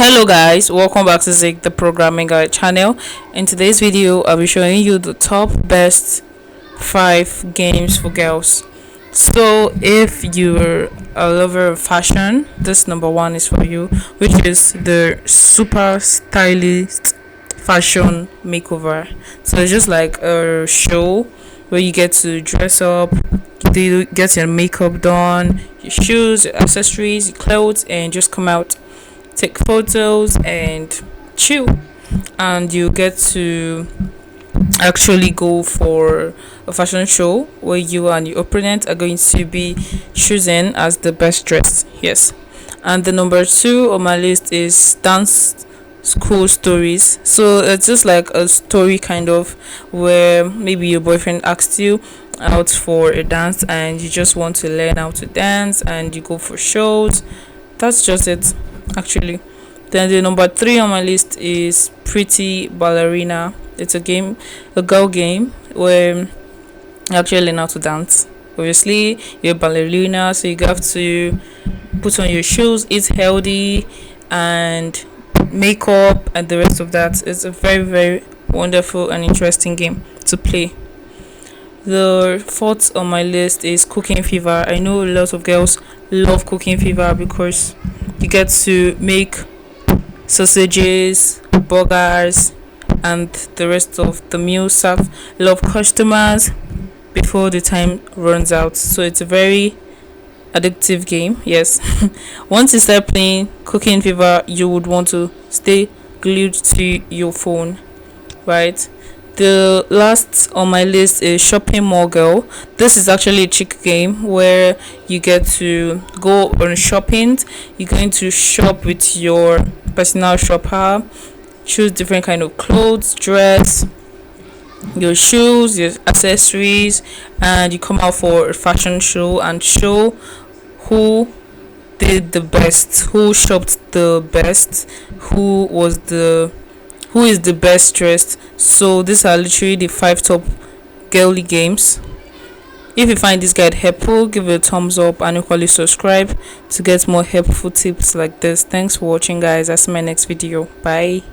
Hello guys, welcome back to Zig the Programming Guide channel. In today's video, I'll be showing you the top best 5 games for girls. So if you're a lover of fashion, this number 1 is for you, which is the Super Stylist Fashion Makeover. So it's just like a show where you get to dress up, you get your makeup done, your shoes, your accessories, your clothes, and just come out, take photos and chill. And you get to actually go for a fashion show where you and your opponent are going to be chosen as the best dressed. Yes. And the number 2 on my list is dance school stories. So it's just like a story kind of, where maybe your boyfriend asked you out for a dance and you just want to learn how to dance and you go for shows. That's just it, actually. Then the number 3 on my list is Pretty Ballerina. It's a girl game where you actually learn how to dance. Obviously, you're a ballerina, so you have to put on your shoes, eat healthy, and makeup, and the rest of that. It's a very, very wonderful and interesting game to play. The 4th on my list is Cooking Fever. I know a lot of girls love Cooking Fever because you get to make sausages, burgers, and the rest of the meals, serve a lot of customers before the time runs out. So it's a very addictive game. Yes. Once you start playing Cooking Fever, you would want to stay glued to your phone, right? The last on my list is Shopping Mall Girl. This is actually a chick game where you get to go on shopping. You're going to shop with your personal shopper, choose different kind of clothes, dress, your shoes, your accessories, and you come out for a fashion show and show who did the best, who shopped the best, who is the best dressed. So these are literally the 5 top girly games. If you find this guide helpful, give it a thumbs up and equally subscribe to get more helpful tips like this. Thanks for watching guys. I'll see my next video. Bye.